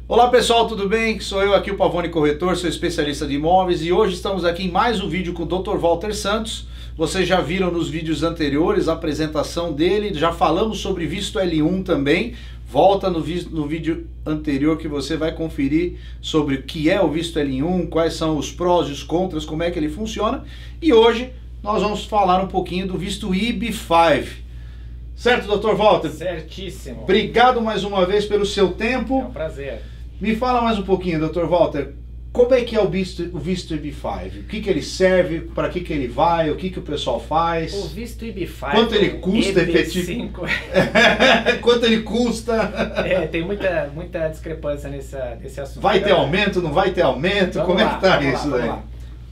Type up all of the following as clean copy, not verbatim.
Olá pessoal, tudo bem? Sou eu aqui, o Pavone Corretor, sou especialista de imóveis e hoje estamos aqui em mais um vídeo com o Dr. Walter Santos. Vocês já viram nos vídeos anteriores a apresentação dele, já falamos sobre visto L1 também. Volta no vídeo anterior que você vai conferir sobre o que é o visto L1, quais são os prós e os contras, como é que ele funciona. E hoje nós vamos falar um pouquinho do visto EB-5. Certo, Dr. Walter? Certíssimo. Obrigado mais uma vez pelo seu tempo. É um prazer. Me fala mais um pouquinho, Dr. Walter, como é que é o visto EB-5? O que ele serve, para que ele vai, o que o pessoal faz? O visto EB-5... Quanto ele custa, efetivo? Quanto ele custa? Tem muita discrepância nesse assunto. Vai ter aumento, não vai ter aumento? Como é que tá isso daí?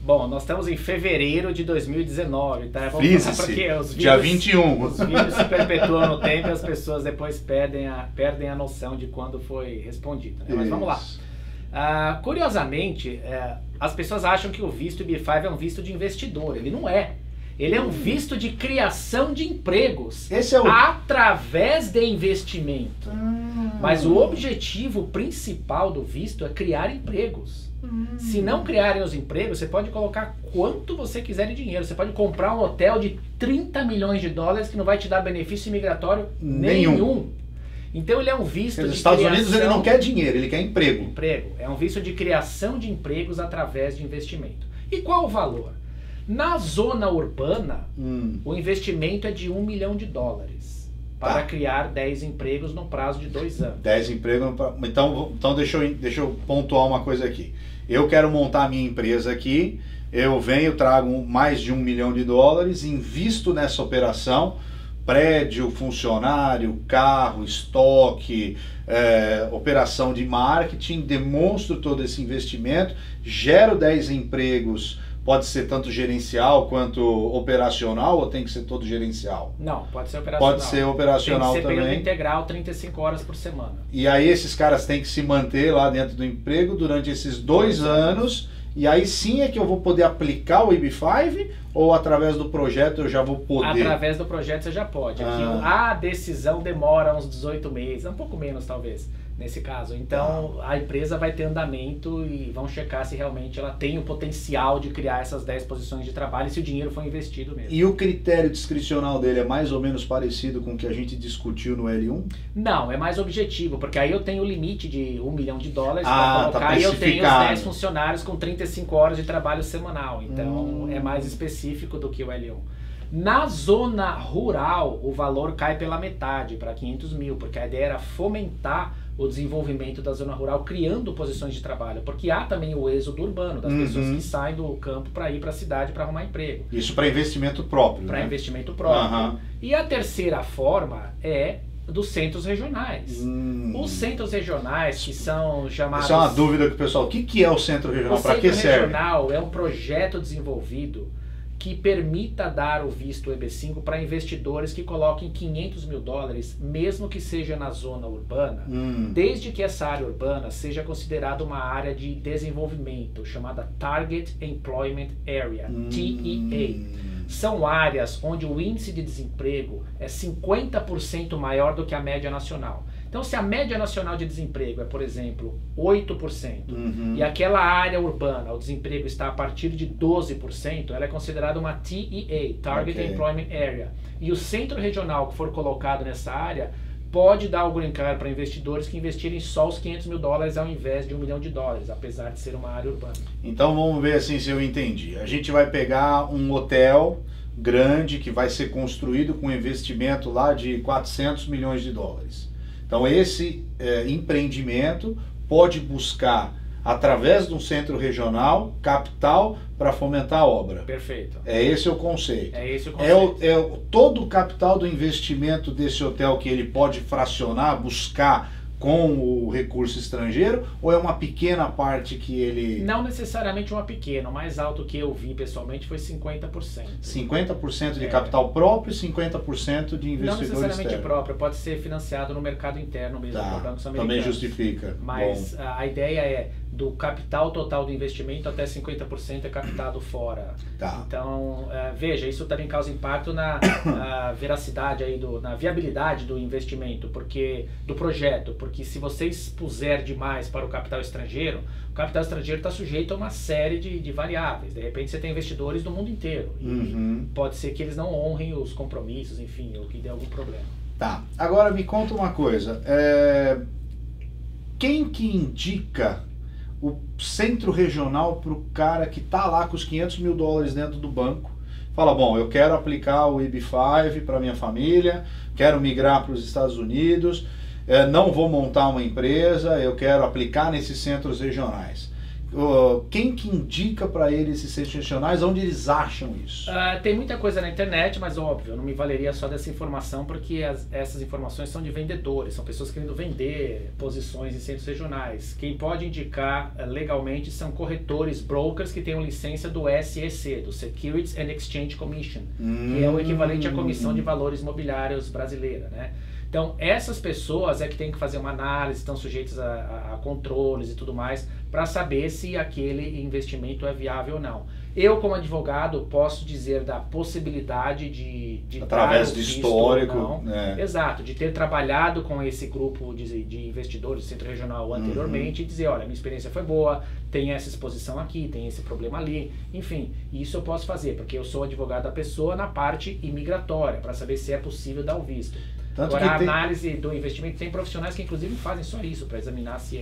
Bom, nós estamos em fevereiro de 2019, tá? Porque dia 21. Os vídeos se perpetuam no tempo e as pessoas depois perdem a noção de quando foi respondido, né? Mas vamos lá. Curiosamente, as pessoas acham que o visto EB-5 é um visto de investidor. Ele não é. Ele é um visto de criação de empregos através de investimento. Mas o objetivo principal do visto é criar empregos. Se não criarem os empregos, você pode colocar quanto você quiser de dinheiro. Você pode comprar um hotel de 30 milhões de dólares que não vai te dar benefício imigratório nenhum. Então ele é um visto de Estados Unidos ele não quer dinheiro, ele quer emprego. É um visto de criação de empregos através de investimento. E qual o valor? Na zona urbana, o investimento é de $1 milhão para criar 10 empregos no prazo de 2 anos. 10 empregos, então deixa eu pontuar uma coisa aqui. Eu quero montar a minha empresa aqui, eu trago mais de $1 milhão, invisto nessa operação, prédio, funcionário, carro, estoque, operação de marketing, demonstro todo esse investimento, gero 10 empregos. Pode ser tanto gerencial quanto operacional ou tem que ser todo gerencial? Não, pode ser operacional. Pode ser operacional também. Tem que ser período integral, 35 horas por semana. E aí esses caras têm que se manter lá dentro do emprego durante esses 2 anos. E aí sim é que eu vou poder aplicar o EB-5 ou através do projeto eu já vou poder? Através do projeto você já pode. Aqui, a decisão demora uns 18 meses, um pouco menos talvez. Nesse caso, então a empresa vai ter andamento e vão checar se realmente ela tem o potencial de criar essas 10 posições de trabalho e se o dinheiro foi investido mesmo. E o critério discricional dele é mais ou menos parecido com o que a gente discutiu no L1? Não, é mais objetivo, porque aí eu tenho o limite de $1 milhão para colocar e eu tenho os 10 funcionários com 35 horas de trabalho semanal, então é mais específico do que o L1. Na zona rural, o valor cai pela metade, para 500 mil, porque a ideia era fomentar o desenvolvimento da zona rural, criando posições de trabalho, porque há também o êxodo urbano, das pessoas que saem do campo para ir para a cidade para arrumar emprego. Isso para investimento próprio, Para investimento próprio. E a terceira forma é dos centros regionais. Os centros regionais, que são chamados... Essa é uma dúvida que o pessoal... O que é o centro regional? Para que serve? O centro regional é um projeto desenvolvido que permita dar o visto EB-5 para investidores que coloquem $500 mil, mesmo que seja na zona urbana, desde que essa área urbana seja considerada uma área de desenvolvimento, chamada Target Employment Area, TEA. São áreas onde o índice de desemprego é 50% maior do que a média nacional. Então, se a média nacional de desemprego é, por exemplo, 8%, e aquela área urbana, o desemprego está a partir de 12%, ela é considerada uma TEA, Target Employment Area. E o centro regional que for colocado nessa área pode dar o green card para investidores que investirem só os $500 mil ao invés de $1 milhão, apesar de ser uma área urbana. Então, vamos ver assim se eu entendi. A gente vai pegar um hotel grande que vai ser construído com investimento lá de $400 milhões. Então esse empreendimento pode buscar, através de um centro regional, capital para fomentar a obra. Perfeito. É esse o conceito. É esse o conceito. Todo o capital do investimento desse hotel que ele pode fracionar, buscar com o recurso estrangeiro, ou é uma pequena parte que ele... Não necessariamente uma pequena, o mais alto que eu vi pessoalmente foi 50%. 50% de capital próprio e 50% de investidor externo. Não necessariamente próprio, pode ser financiado no mercado interno mesmo, por bancos americanos. Também justifica. Mas a ideia é, do capital total do investimento, até 50% é captado fora. Tá. Então, veja, isso também causa impacto na veracidade, aí na viabilidade do investimento, do projeto, porque se você expuser demais para o capital estrangeiro está sujeito a uma série de variáveis. De repente você tem investidores do mundo inteiro, e pode ser que eles não honrem os compromissos, enfim, ou que dê algum problema. Tá, agora me conta uma coisa, quem que indica o centro regional para o cara que está lá com os 500 mil dólares dentro do banco, fala, bom, eu quero aplicar o EB5 para minha família, quero migrar para os Estados Unidos, não vou montar uma empresa, eu quero aplicar nesses centros regionais. Quem que indica para eles esses centros regionais, onde eles acham isso? Tem muita coisa na internet, mas óbvio, eu não me valeria só dessa informação, porque essas informações são de vendedores, são pessoas querendo vender posições em centros regionais. Quem pode indicar legalmente são corretores, brokers que tenham licença do SEC, do Securities and Exchange Commission, que é o equivalente à Comissão de Valores Imobiliários brasileira, né? Então, essas pessoas é que tem que fazer uma análise, estão sujeitas a controles e tudo mais, para saber se aquele investimento é viável ou não. Eu, como advogado, posso dizer da possibilidade de através do histórico, exato, de ter trabalhado com esse grupo de investidores do Centro Regional anteriormente e dizer, olha, minha experiência foi boa, tem essa exposição aqui, tem esse problema ali, enfim, isso eu posso fazer, porque eu sou advogado da pessoa na parte imigratória, para saber se é possível dar o visto. Tanto agora, que a análise do investimento, tem profissionais que inclusive fazem só isso, para examinar se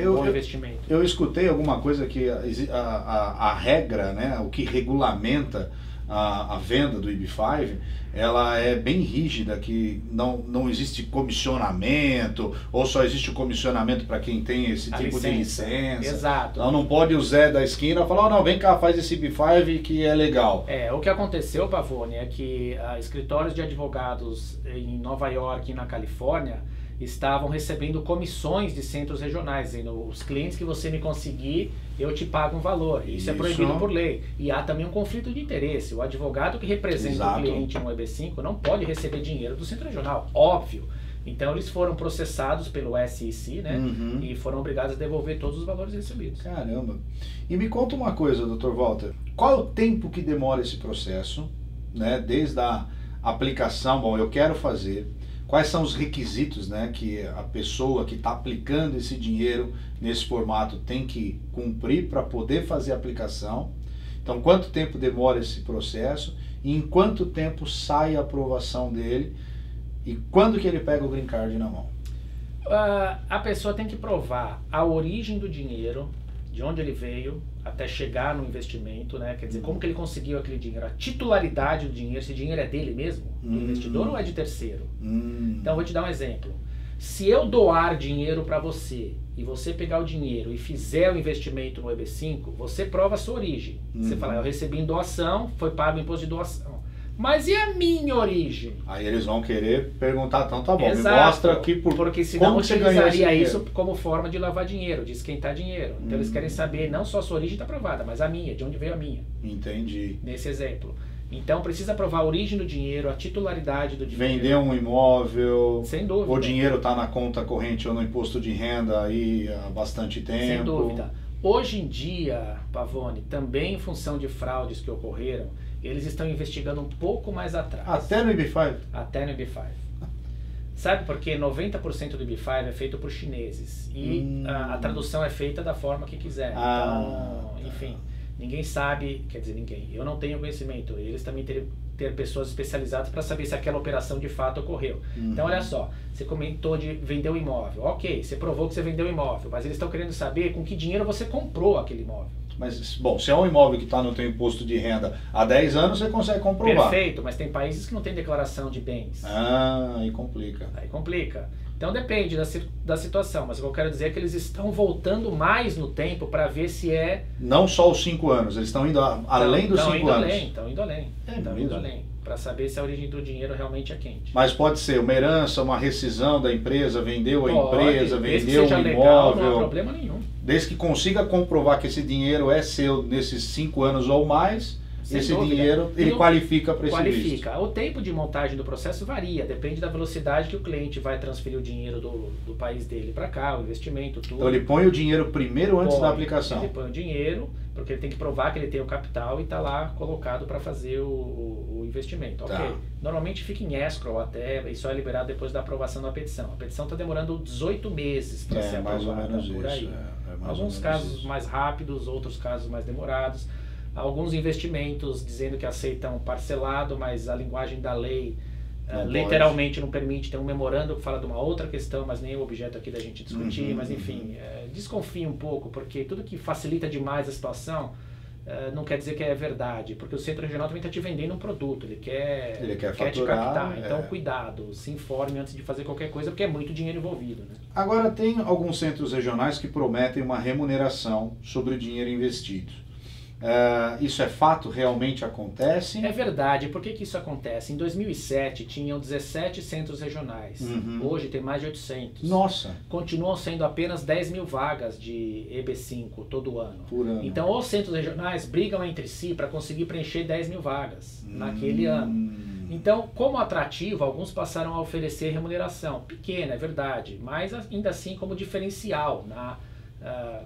um bom investimento. Eu escutei alguma coisa que a regra, né, o que regulamenta a venda do EB5, ela é bem rígida, que não existe comissionamento, ou só existe o comissionamento para quem tem esse tipo de licença. Exato. Então não pode o Zé da esquina falar, não, vem cá, faz esse EB5 que é legal. O que aconteceu, Pavone, é que escritórios de advogados em Nova York e na Califórnia estavam recebendo comissões de centros regionais, dizendo, os clientes que você me conseguir, eu te pago um valor. Isso é proibido por lei. E há também um conflito de interesse. O advogado que representa o cliente no EB5 não pode receber dinheiro do centro regional, óbvio. Então eles foram processados pelo SEC, né? E foram obrigados a devolver todos os valores recebidos. Caramba! E me conta uma coisa, Dr. Walter, qual é o tempo que demora esse processo, né? Desde a aplicação, bom, eu quero fazer, quais são os requisitos, né, que a pessoa que está aplicando esse dinheiro nesse formato tem que cumprir para poder fazer a aplicação. Então, quanto tempo demora esse processo e em quanto tempo sai a aprovação dele e quando que ele pega o green card na mão? A pessoa tem que provar a origem do dinheiro, de onde ele veio, até chegar no investimento, né? Quer dizer, como que ele conseguiu aquele dinheiro, a titularidade do dinheiro, esse dinheiro é dele mesmo, do investidor, ou é de terceiro? Então, eu vou te dar um exemplo. Se eu doar dinheiro para você, e você pegar o dinheiro e fizer o investimento no EB5, você prova a sua origem. Você fala, eu recebi em doação, foi pago o imposto de doação. Mas e a minha origem? Aí eles vão querer perguntar, então tá bom, exato, me mostra aqui porque senão utilizaria isso como forma de lavar dinheiro, de esquentar dinheiro. Então eles querem saber, não só a sua origem está provada, mas a minha, de onde veio a minha. Entendi. Nesse exemplo. Então precisa provar a origem do dinheiro, a titularidade do dinheiro. Vender um imóvel, sem dúvida. O dinheiro está na conta corrente ou no imposto de renda aí há bastante tempo. Sem dúvida. Hoje em dia, Pavone, também em função de fraudes que ocorreram, eles estão investigando um pouco mais atrás. Até no EB5? Até no EB5. Sabe por quê? 90% do EB5 é feito por chineses. E a tradução é feita da forma que quiser. Então, enfim, ninguém sabe, quer dizer, ninguém. Eu não tenho conhecimento. Eles também teriam ter pessoas especializadas para saber se aquela operação de fato ocorreu. Então, olha só, você comentou de vender um imóvel. Ok, você provou que você vendeu um imóvel, mas eles estão querendo saber com que dinheiro você comprou aquele imóvel. Mas, bom, se é um imóvel que está no teu imposto de renda há 10 anos, você consegue comprovar. Perfeito, mas tem países que não têm declaração de bens. Aí complica. Aí complica. Então depende da situação, mas o que eu quero dizer é que eles estão voltando mais no tempo para ver se é... Não só os 5 anos, eles estão indo além dos 5 anos. Estão indo além. Estão indo além. Para saber se a origem do dinheiro realmente é quente. Mas pode ser uma herança, uma rescisão da empresa, vendeu a empresa, vendeu um imóvel. Legal, não há problema nenhum. Desde que consiga comprovar que esse dinheiro é seu nesses 5 anos ou mais, esse dinheiro ele qualifica para esse visto. Qualifica. O tempo de montagem do processo varia, depende da velocidade que o cliente vai transferir o dinheiro do país dele para cá, o investimento, tudo. Então ele põe o dinheiro primeiro antes da aplicação. Ele põe o dinheiro, porque ele tem que provar que ele tem o capital e está lá colocado para fazer o investimento. Tá. Ok? Normalmente fica em escrow até, e só é liberado depois da aprovação da petição. A petição está demorando 18 meses para ser aprovada. Mais ou menos por aí. Alguns casos mais rápidos, outros casos mais demorados. Alguns investimentos dizendo que aceitam parcelado, mas a linguagem da lei literalmente não permite. Tem um memorando que fala de uma outra questão, mas nem é o objeto aqui da gente discutir. Mas enfim, desconfie um pouco, porque tudo que facilita demais a situação não quer dizer que é verdade, porque o centro regional também está te vendendo um produto, ele quer faturar, te captar. Então cuidado, se informe antes de fazer qualquer coisa, porque é muito dinheiro envolvido. Né? Agora tem alguns centros regionais que prometem uma remuneração sobre o dinheiro investido. Isso é fato? Realmente acontece? É verdade. Por que isso acontece? Em 2007 tinham 17 centros regionais. Hoje tem mais de 800. Nossa! Continuam sendo apenas 10 mil vagas de EB5 todo ano. Por ano. Então os centros regionais brigam entre si para conseguir preencher 10 mil vagas naquele ano. Então, como atrativo, alguns passaram a oferecer remuneração. Pequena, é verdade, mas ainda assim como diferencial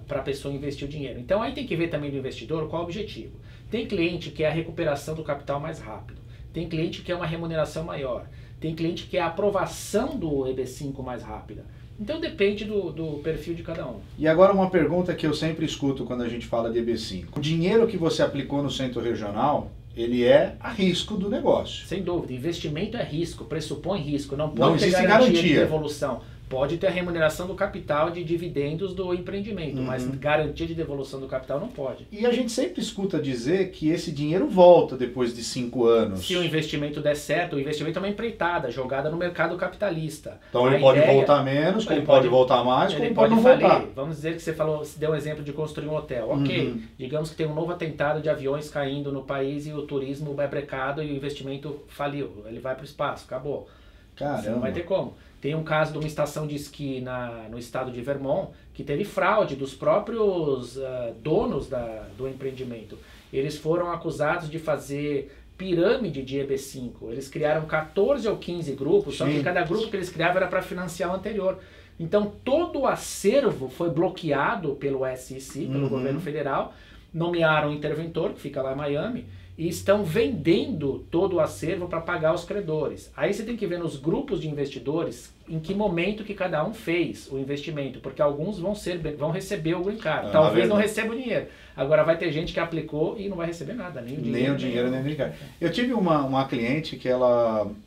para a pessoa investir o dinheiro. Então aí tem que ver também do investidor qual o objetivo. Tem cliente que é a recuperação do capital mais rápido, tem cliente que é uma remuneração maior, tem cliente que é a aprovação do EB5 mais rápida. Então depende do perfil de cada um. E agora uma pergunta que eu sempre escuto quando a gente fala de EB5. O dinheiro que você aplicou no centro regional, ele é a risco do negócio. Sem dúvida, investimento é risco, pressupõe risco, não pode ter existe garantia de devolução. Pode ter a remuneração do capital de dividendos do empreendimento, mas garantia de devolução do capital não pode. E a gente sempre escuta dizer que esse dinheiro volta depois de 5 anos. Se o investimento der certo, o investimento é uma empreitada, jogada no mercado capitalista. Então ele pode voltar menos, como pode voltar mais, como pode não voltar. Vamos dizer que você deu um exemplo de construir um hotel. Ok, digamos que tem um novo atentado de aviões caindo no país e o turismo é brecado e o investimento faliu. Ele vai para o espaço, acabou. Caramba. Você não vai ter como. Tem um caso de uma estação de esqui no estado de Vermont que teve fraude dos próprios donos do empreendimento. Eles foram acusados de fazer pirâmide de EB5. Eles criaram 14 ou 15 grupos, só que cada grupo que eles criavam era para financiar o anterior. Então todo o acervo foi bloqueado pelo SEC, pelo governo federal, nomearam um interventor, que fica lá em Miami, e estão vendendo todo o acervo para pagar os credores. Aí você tem que ver nos grupos de investidores em que momento que cada um fez o investimento, porque alguns vão receber o green card, talvez não recebam o dinheiro. Agora vai ter gente que aplicou e não vai receber nada, nem o dinheiro. Nem o green card. Eu tive uma cliente que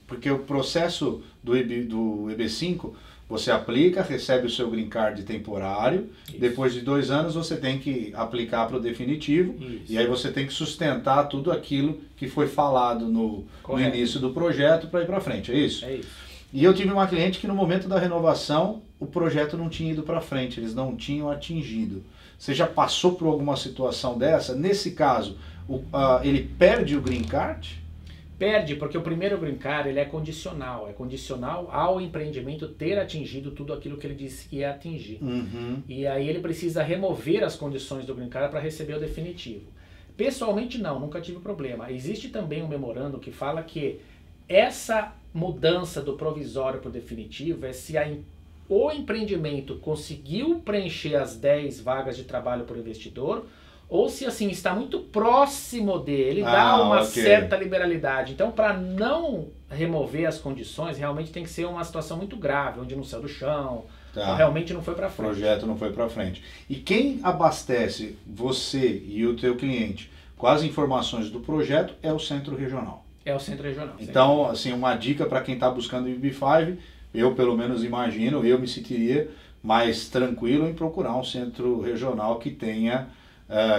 porque o processo do EB5, você aplica, recebe o seu green card temporário, depois de 2 anos você tem que aplicar para o definitivo, e aí você tem que sustentar tudo aquilo que foi falado no início do projeto para ir para frente, é isso? É isso. E eu tive uma cliente que no momento da renovação o projeto não tinha ido para frente, eles não tinham atingido. Você já passou por alguma situação dessa? Nesse caso, ele perde o green card? Perde, porque o primeiro green card ele é condicional ao empreendimento ter atingido tudo aquilo que ele disse que ia atingir. E aí ele precisa remover as condições do green card para receber o definitivo. Pessoalmente nunca tive problema. Existe também um memorando que fala que essa mudança do provisório para o definitivo é se o empreendimento conseguiu preencher as 10 vagas de trabalho por investidor, ou se assim está muito próximo dele, dá uma certa liberalidade. Então, para não remover as condições, realmente tem que ser uma situação muito grave, onde não saiu do chão, realmente não foi para frente. O projeto não foi para frente. E quem abastece você e o teu cliente com as informações do projeto é o centro regional. É o centro regional. Então, assim, uma dica para quem está buscando o EB5, eu pelo menos imagino, eu me sentiria mais tranquilo em procurar um centro regional que tenha...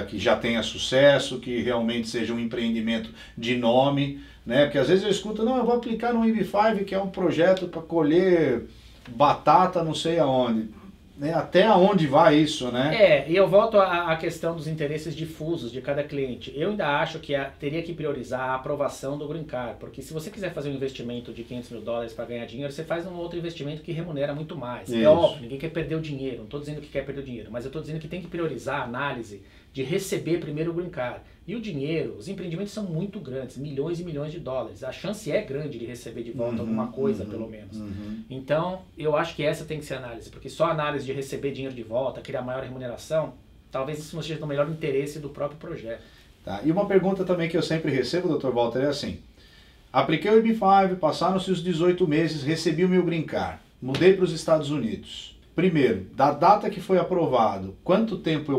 que já tenha sucesso, que realmente seja um empreendimento de nome, né? Porque às vezes eu escuto, não, eu vou aplicar no EB5, que é um projeto para colher batata não sei aonde. né, até onde vai isso, né? E eu volto à questão dos interesses difusos de cada cliente. Eu ainda acho que teria que priorizar a aprovação do Green Card, porque se você quiser fazer um investimento de $500 mil para ganhar dinheiro, você faz um outro investimento que remunera muito mais. Isso. É óbvio, ninguém quer perder o dinheiro, não estou dizendo que quer perder o dinheiro, mas eu estou dizendo que tem que priorizar a análise de receber primeiro o Green Card. E o dinheiro, os empreendimentos são muito grandes, milhões e milhões de dólares. A chance é grande de receber de volta alguma coisa, pelo menos. Então, eu acho que essa tem que ser a análise, porque só a análise de receber dinheiro de volta, criar maior remuneração, talvez isso não seja no melhor interesse do próprio projeto. Tá. E uma pergunta também que eu sempre recebo, Dr. Walter, é assim: apliquei o EB5, passaram-se os 18 meses, recebi o meu Green Card, mudei para os Estados Unidos. Primeiro, da data que foi aprovado, quanto tempo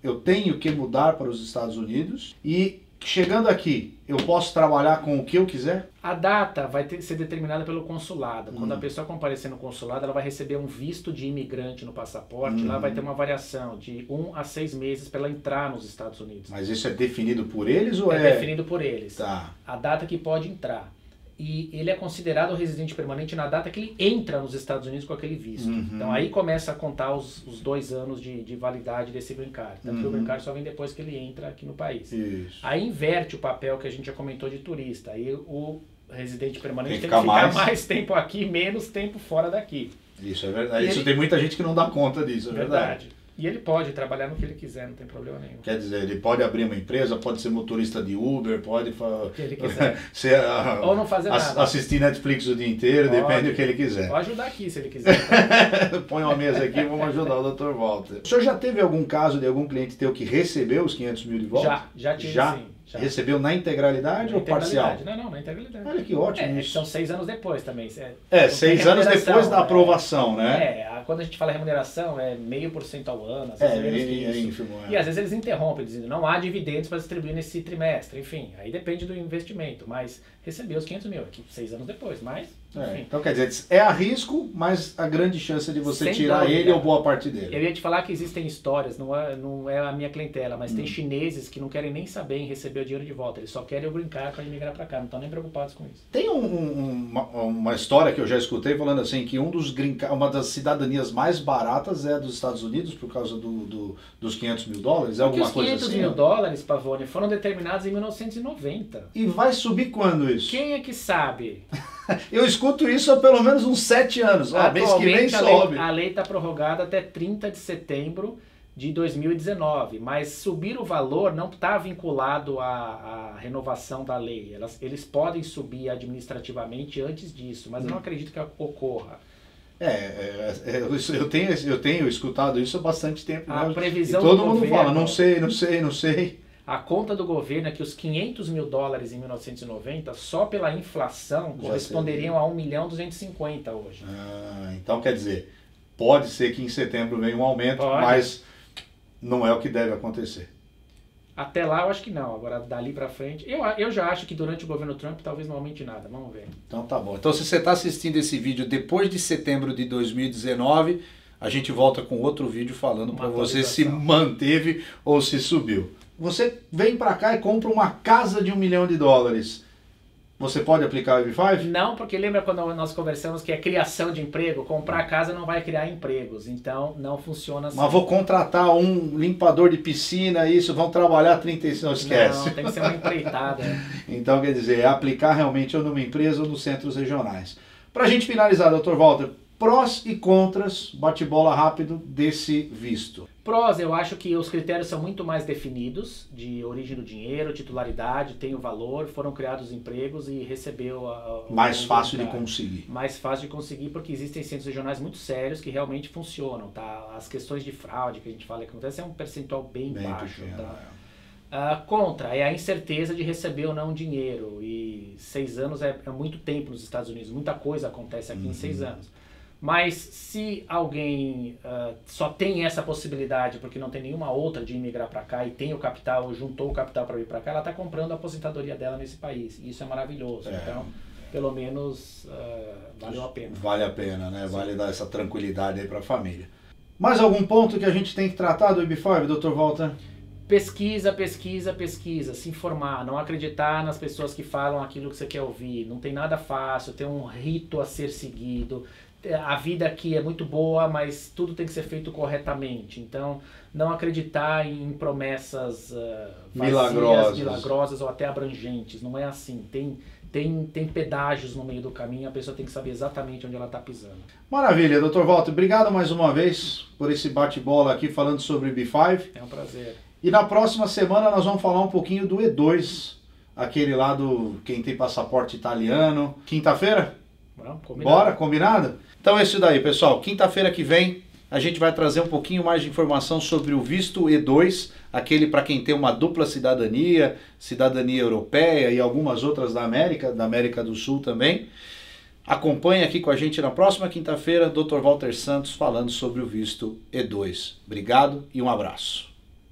eu tenho que mudar para os Estados Unidos, e chegando aqui, eu posso trabalhar com o que eu quiser? A data vai ser determinada pelo consulado. Quando a pessoa comparecer no consulado, ela vai receber um visto de imigrante no passaporte. Lá vai ter uma variação de 1 a 6 meses para ela entrar nos Estados Unidos. Mas isso é definido por eles ou É definido por eles. Tá. A data que pode entrar. E ele é considerado residente permanente na data que ele entra nos Estados Unidos com aquele visto. Então aí começa a contar os 2 anos de validade desse Green Card. Tanto que o Green Card só vem depois que ele entra aqui no país. Isso. Aí inverte o papel que a gente já comentou de turista. Aí o residente permanente tem que ficar mais mais tempo aqui, menos tempo fora daqui. Isso é verdade. Isso tem muita gente que não dá conta disso, é verdade. E ele pode trabalhar no que ele quiser, não tem problema nenhum. Quer dizer, ele pode abrir uma empresa, pode ser motorista de Uber, pode o que ele quiser. Ou não fazer nada. Assistir Netflix o dia inteiro, depende do que ele quiser. Pode ajudar aqui se ele quiser. Põe uma mesa aqui e vamos ajudar o Dr. Walter. O senhor já teve algum caso de algum cliente teu que recebeu os 500 mil de volta? Já tive, sim. Já. Recebeu na integralidade ou parcial? Não, na integralidade. Olha que ótimo isso. São 6 anos depois também. 6 anos depois da aprovação, né? Quando a gente fala remuneração, é 0,5% ao ano, às vezes menos que isso. Ínfimo, E às vezes eles interrompem, dizendo não há dividendos para distribuir nesse trimestre. Enfim, aí depende do investimento, mas recebeu os 500 mil aqui 6 anos depois, mas... Então quer dizer, é a risco, mas a grande chance de você Sem tirar dúvida. ele ou boa parte dele. Eu ia te falar que existem histórias, não é a minha clientela, mas tem chineses que não querem nem saber em receber o dinheiro de volta, eles só querem o Green Card para imigrar para cá, não estão nem preocupados com isso. Tem uma história que eu já escutei falando assim, que uma das cidadanias mais baratas é dos Estados Unidos por causa dos 500 mil dólares, é alguma coisa assim? Os 500 mil dólares, Pavone, foram determinados em 1990. E vai subir quando isso? Quem é que sabe? Eu escuto isso há pelo menos uns 7 anos. Mês que vem sobe. A lei está prorrogada até 30 de setembro de 2019, mas subir o valor não está vinculado à renovação da lei. Eles podem subir administrativamente antes disso, mas eu não acredito que ocorra. Eu tenho escutado isso há bastante tempo. A previsão e todo do mundo governo, fala, não sei. A conta do governo é que os 500 mil dólares em 1990, só pela inflação, corresponderiam a 1.250.000 hoje. Então quer dizer, pode ser que em setembro venha um aumento, mas não é o que deve acontecer. Até lá eu acho que não, agora dali pra frente, eu já acho que durante o governo Trump talvez não aumente nada, vamos ver. Então tá bom. Então se você está assistindo esse vídeo depois de setembro de 2019, a gente volta com outro vídeo falando para você se manteve ou se subiu. Você vem para cá e compra uma casa de $1 milhão. Você pode aplicar o EB5? Não, porque lembra quando nós conversamos que é criação de emprego? Comprar casa não vai criar empregos, então não funciona assim. Mas vou contratar um limpador de piscina, vão trabalhar 35, não esquece. Não, tem que ser uma empreitada. Então quer dizer, é aplicar realmente ou numa empresa ou nos centros regionais. Para a gente finalizar, Dr. Walter, prós e contras, bate-bola rápido desse visto. Prós, eu acho que os critérios são muito mais definidos, de origem do dinheiro, titularidade, tem o valor, foram criados empregos e recebeu mais fácil de conseguir. Mais fácil de conseguir porque existem centros regionais muito sérios que realmente funcionam, tá? As questões de fraude que a gente fala que acontece é um percentual bem baixo, pequeno, tá? Contra é a incerteza de receber ou não dinheiro, e 6 anos é muito tempo nos Estados Unidos, muita coisa acontece aqui em 6 anos. Mas se alguém só tem essa possibilidade porque não tem nenhuma outra de imigrar para cá e tem o capital, ou juntou o capital para vir para cá, ela está comprando a aposentadoria dela nesse país. E isso é maravilhoso. Então, pelo menos, valeu a pena. Vale a pena, né? Sim. Vale dar essa tranquilidade aí para a família. Mais algum ponto que a gente tem que tratar do EB5, Dr. Walter? Pesquisa, se informar, não acreditar nas pessoas que falam aquilo que você quer ouvir. Não tem nada fácil, tem um rito a ser seguido, a vida aqui é muito boa, mas tudo tem que ser feito corretamente. Então, não acreditar em promessas vazias, milagrosas ou até abrangentes. Não é assim. Tem pedágios no meio do caminho, a pessoa tem que saber exatamente onde ela está pisando. Maravilha, Dr. Walter. Obrigado mais uma vez por esse bate-bola aqui falando sobre B5. É um prazer. E na próxima semana nós vamos falar um pouquinho do E2, aquele lá do quem tem passaporte italiano. Quinta-feira? Bora, combinado? Então é isso daí, pessoal. Quinta-feira que vem a gente vai trazer um pouquinho mais de informação sobre o visto E2, aquele para quem tem uma dupla cidadania, cidadania europeia e algumas outras da América do Sul também. Acompanhe aqui com a gente na próxima quinta-feira, Dr. Walter Santos falando sobre o visto E2. Obrigado e um abraço.